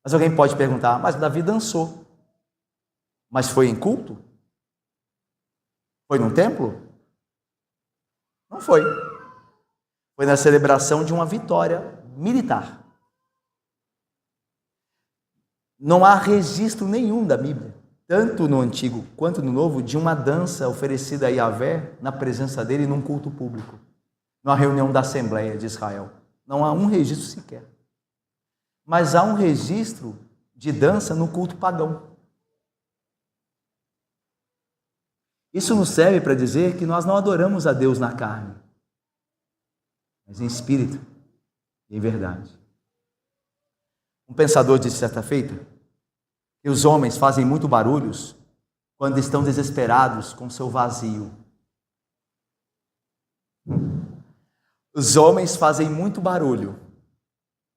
Mas alguém pode perguntar, mas Davi dançou, mas foi em culto? Foi num templo? Não foi. Foi na celebração de uma vitória militar. Não há registro nenhum da Bíblia, tanto no Antigo quanto no Novo, de uma dança oferecida a Yahvé na presença dele num culto público, numa reunião da Assembleia de Israel. Não há um registro sequer. Mas há um registro de dança no culto pagão. Isso nos serve para dizer que nós não adoramos a Deus na carne, mas em espírito e em verdade. Um pensador disse certa feita que os homens fazem muito barulhos quando estão desesperados com seu vazio. Os homens fazem muito barulho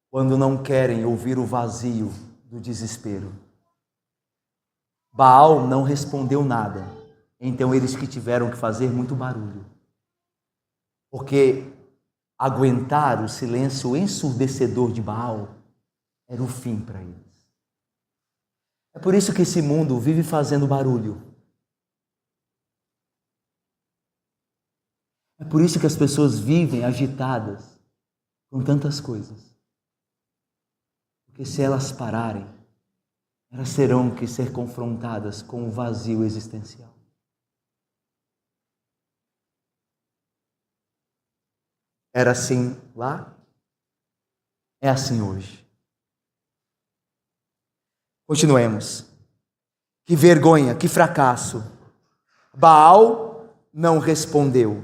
quando não querem ouvir o vazio do desespero. Baal não respondeu nada, então eles que tiveram que fazer muito barulho, porque aguentar o silêncio ensurdecedor de Baal era o fim para eles. É por isso que esse mundo vive fazendo barulho. É por isso que as pessoas vivem agitadas com tantas coisas. Porque se elas pararem, elas terão que ser confrontadas com o vazio existencial. Era assim lá, é assim hoje. Continuemos. Que vergonha, que fracasso. Baal não respondeu,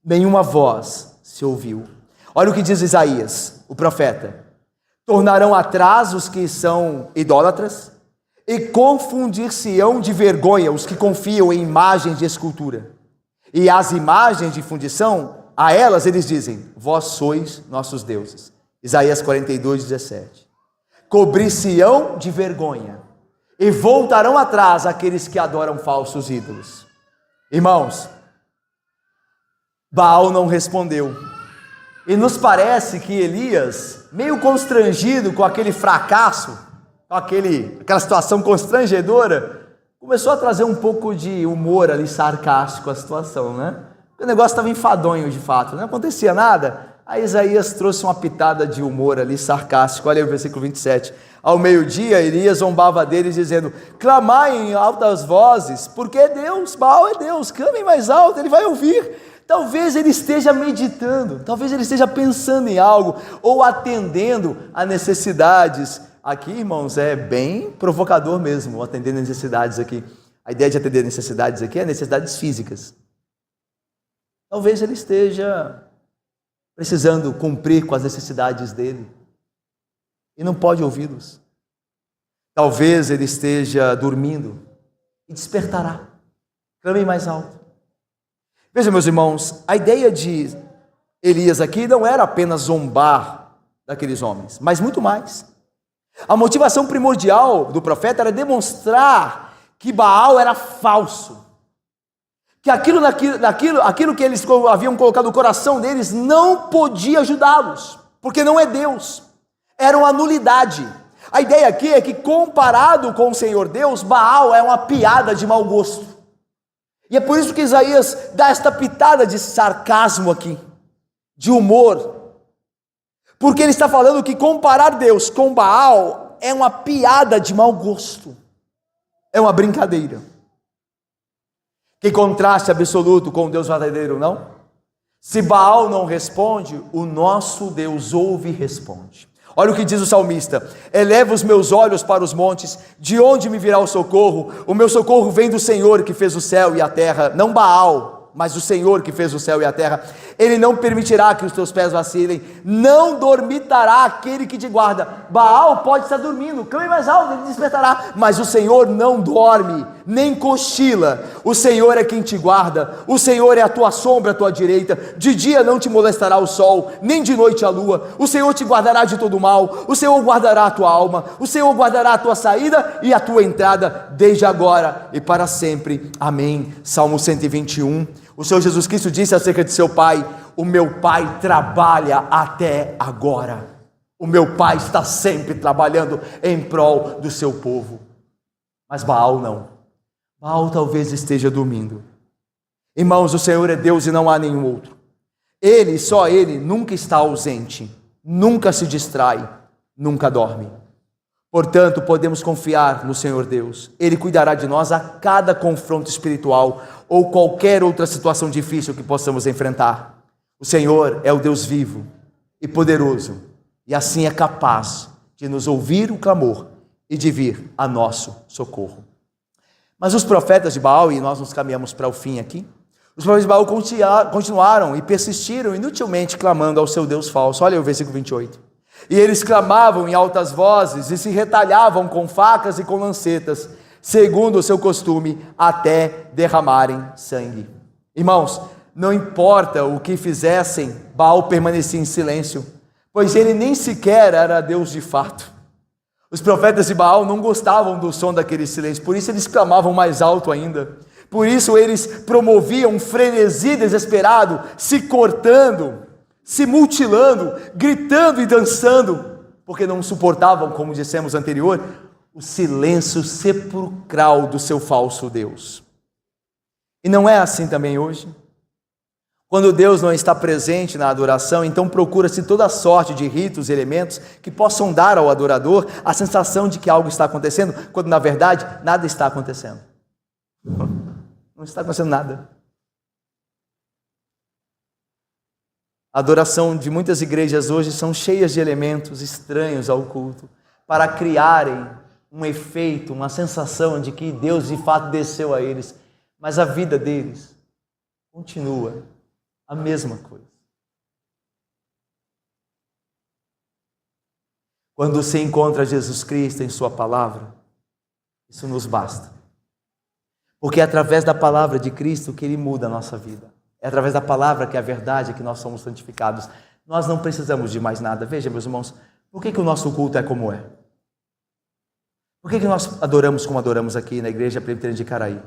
nenhuma voz se ouviu. Olha o que diz Isaías, o profeta. Tornarão atrás os que são idólatras, e confundir-se-ão de vergonha os que confiam em imagens de escultura. E as imagens de fundição, a elas eles dizem: vós sois nossos deuses. Isaías 42, 17. Cobrir-se-ão de vergonha e voltarão atrás aqueles que adoram falsos ídolos. Irmãos, Baal não respondeu. E nos parece que Elias, meio constrangido com aquele fracasso, com aquela situação constrangedora, começou a trazer um pouco de humor ali, sarcástico à situação, né? O negócio estava enfadonho de fato, não acontecia nada. Aí Isaías trouxe uma pitada de humor ali, sarcástico. Olha aí o versículo 27. Ao meio-dia, Elias zombava deles, dizendo: clamai em altas vozes, porque é Deus, Baal é Deus, clamem mais alto, ele vai ouvir. Talvez ele esteja meditando, talvez ele esteja pensando em algo, ou atendendo a necessidades. Aqui, irmãos, é bem provocador mesmo, atender necessidades aqui. A ideia de atender necessidades aqui é necessidades físicas. Talvez ele esteja precisando cumprir com as necessidades dele e não pode ouvi-los. Talvez ele esteja dormindo e despertará. Clame mais alto. Vejam, meus irmãos, a ideia de Elias aqui não era apenas zombar daqueles homens, mas muito mais. A motivação primordial do profeta era demonstrar que Baal era falso, que aquilo que eles haviam colocado no coração deles não podia ajudá-los, porque não é Deus, era uma nulidade. A ideia aqui é que, comparado com o Senhor Deus, Baal é uma piada de mau gosto. E é por isso que Isaías dá esta pitada de sarcasmo aqui, de humor, porque ele está falando que comparar Deus com Baal é uma piada de mau gosto, é uma brincadeira. Que contraste absoluto com o Deus verdadeiro, não? Se Baal não responde, o nosso Deus ouve e responde. Olha o que diz o salmista: eleva os meus olhos para os montes, de onde me virá o socorro? O meu socorro vem do Senhor que fez o céu e a terra, não Baal, mas o Senhor que fez o céu e a terra. Ele não permitirá que os teus pés vacilem, não dormitará aquele que te guarda. Baal pode estar dormindo, clame mais alto, ele despertará, mas o Senhor não dorme, nem cochila. O Senhor é quem te guarda, o Senhor é a tua sombra à tua direita. De dia não te molestará o sol, nem de noite a lua. O Senhor te guardará de todo mal, o Senhor guardará a tua alma, o Senhor guardará a tua saída e a tua entrada, desde agora e para sempre. Amém. Salmo 121. O Senhor Jesus Cristo disse acerca de seu Pai: o meu Pai trabalha até agora. O meu Pai está sempre trabalhando em prol do seu povo. Mas Baal não. Baal talvez esteja dormindo. Irmãos, o Senhor é Deus e não há nenhum outro. Ele, só Ele, nunca está ausente, nunca se distrai, nunca dorme. Portanto, podemos confiar no Senhor Deus. Ele cuidará de nós a cada confronto espiritual ou qualquer outra situação difícil que possamos enfrentar. O Senhor é o Deus vivo e poderoso, e assim é capaz de nos ouvir o clamor e de vir a nosso socorro. Mas os profetas de Baal, e nós nos caminhamos para o fim aqui, os profetas de Baal continuaram e persistiram inutilmente clamando ao seu Deus falso. Olha o versículo 28. E eles clamavam em altas vozes e se retalhavam com facas e com lancetas, segundo o seu costume, até derramarem sangue. Irmãos, não importa o que fizessem, Baal permanecia em silêncio, pois ele nem sequer era Deus de fato. Os profetas de Baal não gostavam do som daquele silêncio, por isso eles clamavam mais alto ainda. Por isso eles promoviam um frenesi desesperado, se cortando, se mutilando, gritando e dançando, porque não suportavam, como dissemos anterior, o silêncio sepulcral do seu falso Deus. E não é assim também hoje? Quando Deus não está presente na adoração, então procura-se toda sorte de ritos e elementos que possam dar ao adorador a sensação de que algo está acontecendo, quando na verdade nada está acontecendo. Não está acontecendo nada. A adoração de muitas igrejas hoje são cheias de elementos estranhos ao culto, para criarem um efeito, uma sensação de que Deus de fato desceu a eles, mas a vida deles continua a mesma coisa. Quando se encontra Jesus Cristo em sua palavra, Isso nos basta. Porque é através da palavra de Cristo que Ele muda a nossa vida. É através da palavra que é a verdade que nós somos santificados. Nós não precisamos de mais nada. Veja, meus irmãos, por que o nosso culto é como é? Por que nós adoramos como adoramos aqui na Igreja Presbiteriana de Caraí?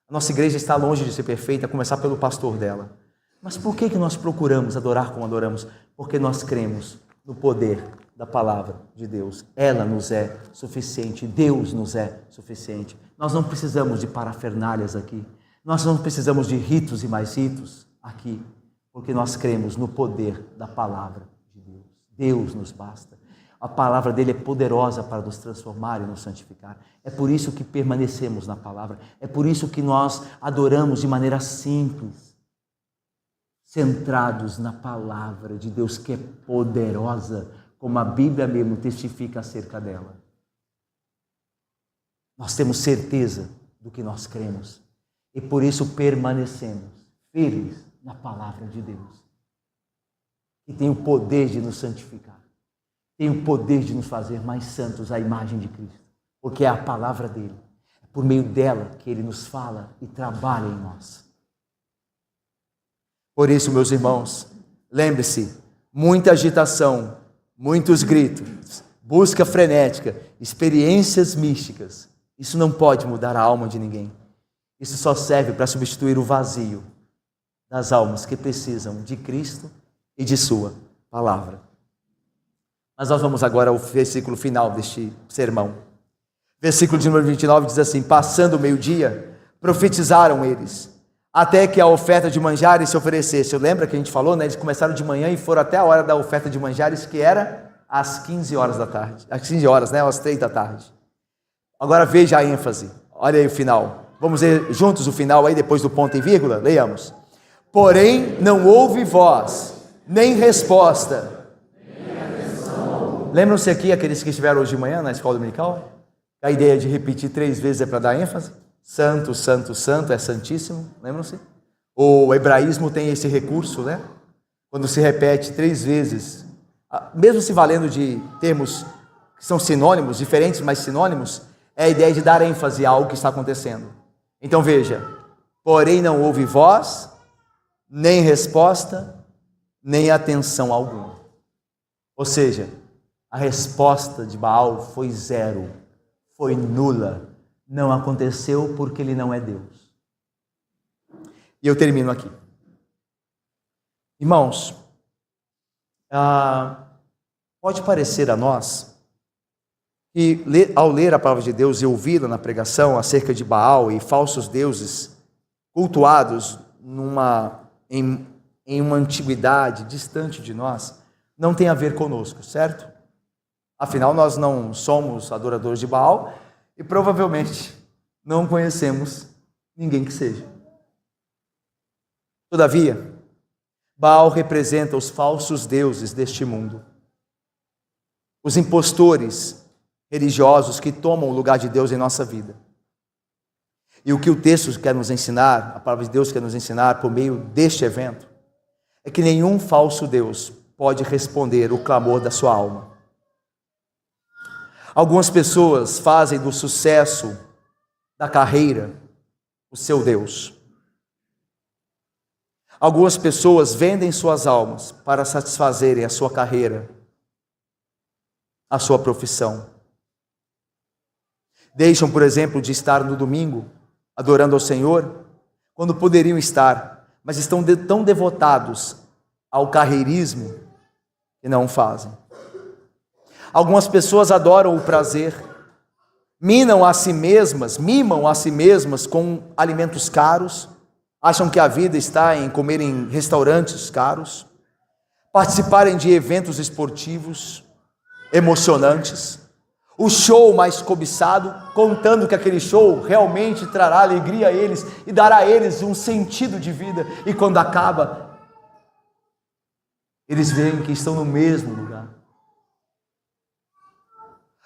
A nossa igreja está longe de ser perfeita, a começar pelo pastor dela. Mas por que nós procuramos adorar como adoramos? Porque nós cremos no poder da palavra de Deus. Ela nos é suficiente, Deus nos é suficiente. Nós não precisamos de parafernálias aqui. Nós não precisamos de ritos e mais ritos aqui, porque nós cremos no poder da palavra de Deus. Deus nos basta. A palavra dele é poderosa para nos transformar e nos santificar. É por isso que permanecemos na palavra. É por isso que nós adoramos de maneira simples, centrados na palavra de Deus, que é poderosa, como a Bíblia mesmo testifica acerca dela. Nós temos certeza do que nós cremos e por isso permanecemos firmes na palavra de Deus, que tem o poder de nos santificar, tem o poder de nos fazer mais santos à imagem de Cristo, porque é a palavra dele, é por meio dela que ele nos fala e trabalha em nós. Por isso, meus irmãos, lembre-se, muita agitação, muitos gritos, busca frenética, experiências místicas, isso não pode mudar a alma de ninguém. Isso só serve para substituir o vazio das almas que precisam de Cristo e de sua palavra. Mas nós vamos agora ao versículo final deste sermão. Versículo de número 29 diz assim: passando o meio-dia, profetizaram eles, até que a oferta de manjares se oferecesse. Lembra que a gente falou, né? Eles começaram de manhã e foram até a hora da oferta de manjares, que era às 15 horas da tarde. Às 15 horas, né? Às 3 da tarde. Agora veja a ênfase. Olha aí o final. Vamos ler juntos o final aí, depois do ponto e vírgula? Leiamos. Porém, não houve voz, nem resposta. Lembram-se aqui aqueles que estiveram hoje de manhã na escola dominical? A ideia de repetir 3 vezes é para dar ênfase. Santo, santo, santo, é santíssimo, lembram-se? O hebraísmo tem esse recurso, né? Quando se repete 3 vezes, mesmo se valendo de termos que são sinônimos, diferentes, mas sinônimos, é a ideia de dar ênfase a algo que está acontecendo. Então veja, porém não houve voz, nem resposta, nem atenção alguma. Ou seja, a resposta de Baal foi zero, foi nula. Não aconteceu porque ele não é Deus. E eu termino aqui. Irmãos, pode parecer a nós que ao ler a palavra de Deus e ouvi-la na pregação acerca de Baal e falsos deuses cultuados em uma antiguidade distante de nós, não tem a ver conosco, certo? Afinal, nós não somos adoradores de Baal e provavelmente não conhecemos ninguém que seja. Todavia, Baal representa os falsos deuses deste mundo, os impostores religiosos que tomam o lugar de Deus em nossa vida. E o que o texto quer nos ensinar, a palavra de Deus quer nos ensinar por meio deste evento, é que nenhum falso Deus pode responder o clamor da sua alma. Algumas pessoas fazem do sucesso da carreira o seu Deus. Algumas pessoas vendem suas almas para satisfazerem a sua carreira, a sua profissão. Deixam, por exemplo, de estar no domingo adorando ao Senhor, quando poderiam estar, mas estão tão devotados ao carreirismo que não o fazem. Algumas pessoas adoram o prazer, mimam a si mesmas com alimentos caros, acham que a vida está em comer em restaurantes caros, participarem de eventos esportivos emocionantes, o show mais cobiçado, contando que aquele show realmente trará alegria a eles e dará a eles um sentido de vida, e quando acaba, eles veem que estão no mesmo lugar.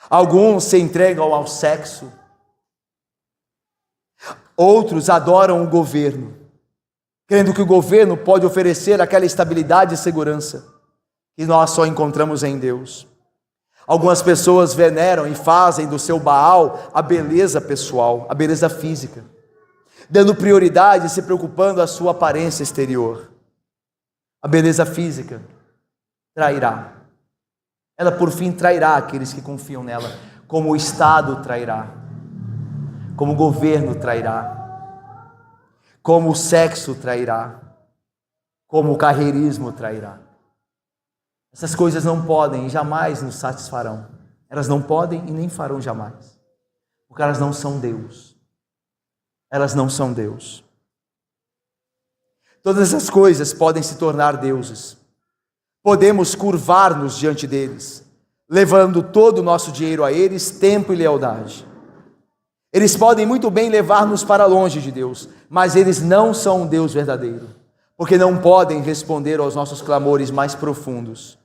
Alguns se entregam ao sexo, outros adoram o governo, crendo que o governo pode oferecer aquela estabilidade e segurança que nós só encontramos em Deus. Algumas pessoas veneram e fazem do seu Baal a beleza pessoal, a beleza física, dando prioridade e se preocupando a sua aparência exterior. A beleza física trairá. Ela por fim trairá aqueles que confiam nela, como o Estado trairá, como o governo trairá, como o sexo trairá, como o carreirismo trairá. Essas coisas não podem e jamais nos satisfarão. Elas não podem e nem farão jamais, porque elas não são Deus. Elas não são Deus. Todas essas coisas podem se tornar deuses. Podemos curvar-nos diante deles, levando todo o nosso dinheiro a eles, tempo e lealdade. Eles podem muito bem levar-nos para longe de Deus, mas eles não são um Deus verdadeiro, porque não podem responder aos nossos clamores mais profundos.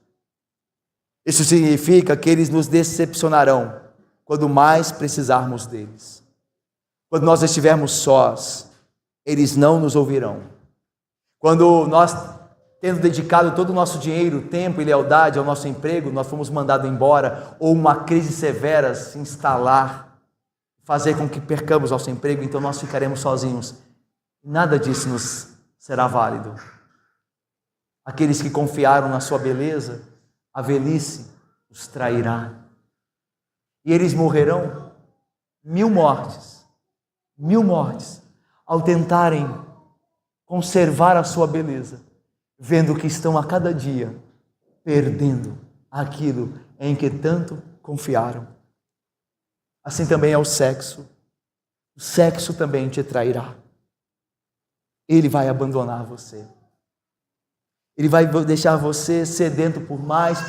Isso significa que eles nos decepcionarão quando mais precisarmos deles. Quando nós estivermos sós, eles não nos ouvirão. Quando nós, tendo dedicado todo o nosso dinheiro, tempo e lealdade ao nosso emprego, nós fomos mandados embora, ou uma crise severa se instalar, fazer com que percamos nosso emprego, então nós ficaremos sozinhos. Nada disso nos será válido. Aqueles que confiaram na sua beleza, a velhice os trairá. E eles morrerão 1000 mortes, 1000 mortes, ao tentarem conservar a sua beleza, vendo que estão a cada dia perdendo aquilo em que tanto confiaram. Assim também é o sexo. O sexo também te trairá. Ele vai abandonar você. Ele vai deixar você sedento por mais,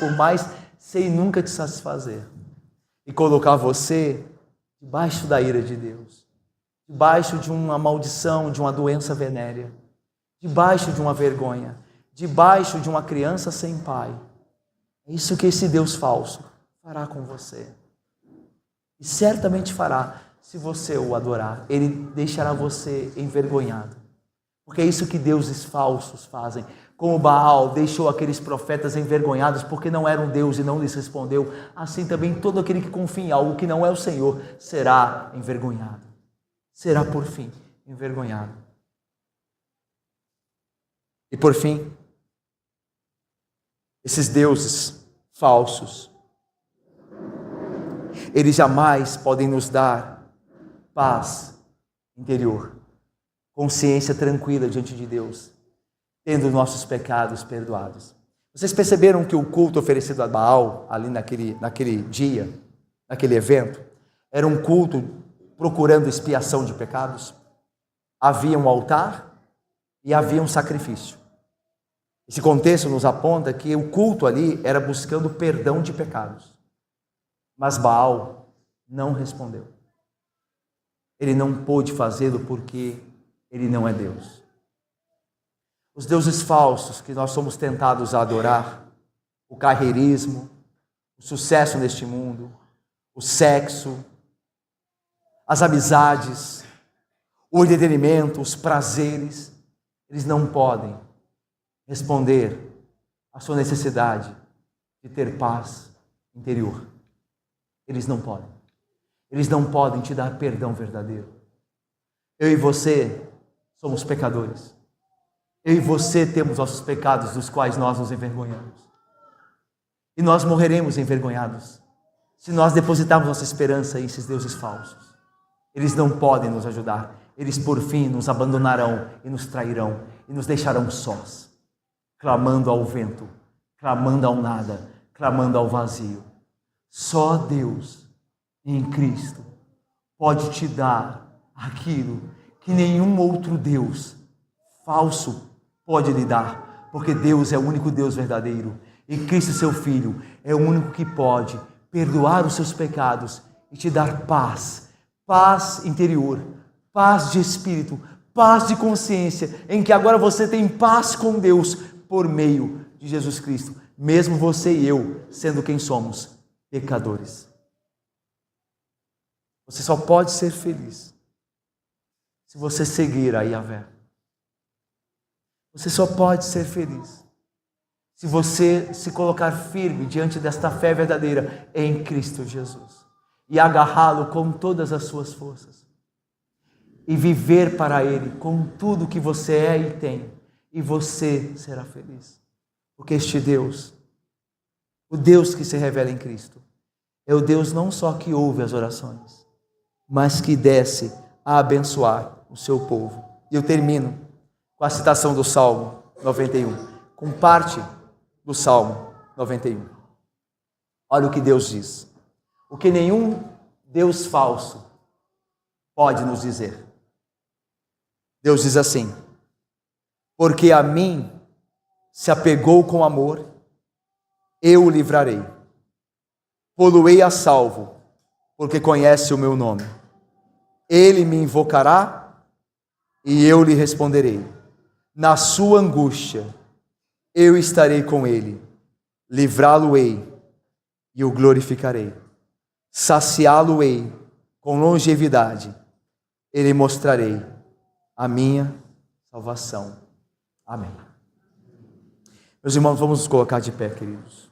sem nunca te satisfazer. E colocar você debaixo da ira de Deus, debaixo de uma maldição, de uma doença venérea, debaixo de uma vergonha, debaixo de uma criança sem pai. É isso que esse Deus falso fará com você. E certamente fará se você o adorar. Ele deixará você envergonhado. Porque é isso que deuses falsos fazem. Como Baal deixou aqueles profetas envergonhados porque não eram Deus e não lhes respondeu, assim também todo aquele que confia em algo que não é o Senhor será envergonhado. Será por fim envergonhado. E por fim, esses deuses falsos, eles jamais podem nos dar paz interior, consciência tranquila diante de Deus, tendo nossos pecados perdoados. Vocês perceberam que o culto oferecido a Baal, ali naquele dia, naquele evento, era um culto procurando expiação de pecados? Havia um altar e havia um sacrifício. Esse contexto nos aponta que o culto ali era buscando perdão de pecados. Mas Baal não respondeu. Ele não pôde fazê-lo porque ele não é Deus. Os deuses falsos que nós somos tentados a adorar, o carreirismo, o sucesso neste mundo, o sexo, as amizades, o entretenimento, os prazeres, eles não podem responder à sua necessidade de ter paz interior. Eles não podem. Eles não podem te dar perdão verdadeiro. Eu e você somos pecadores. Eu e você temos nossos pecados dos quais nós nos envergonhamos. E nós morreremos envergonhados se nós depositarmos nossa esperança em esses deuses falsos. Eles não podem nos ajudar. Eles por fim nos abandonarão e nos trairão e nos deixarão sós, clamando ao vento, clamando ao nada, clamando ao vazio. Só Deus em Cristo pode te dar aquilo que nenhum outro Deus falso pode lhe dar, porque Deus é o único Deus verdadeiro e Cristo, seu Filho, é o único que pode perdoar os seus pecados e te dar paz, paz interior, paz de espírito, paz de consciência, em que agora você tem paz com Deus por meio de Jesus Cristo, mesmo você e eu sendo quem somos, pecadores. Você só pode ser feliz se você seguir a Yahvé. Você só pode ser feliz se você se colocar firme diante desta fé verdadeira em Cristo Jesus e agarrá-lo com todas as suas forças e viver para Ele com tudo que você é e tem, e você será feliz. Porque este Deus, o Deus que se revela em Cristo, é o Deus não só que ouve as orações, mas que desce a abençoar o seu povo. E eu termino com a citação do Salmo 91, com parte do Salmo 91. Olha o que Deus diz, o que nenhum Deus falso pode nos dizer. Deus diz assim: porque a mim se apegou com amor, eu o livrarei. Pô-lo-ei a salvo, porque conhece o meu nome. Ele me invocará e eu lhe responderei. Na sua angústia, eu estarei com ele. Livrá-lo-ei e o glorificarei. Saciá-lo-ei com longevidade. E lhe mostrarei a minha salvação. Amém. Meus irmãos, vamos nos colocar de pé, queridos.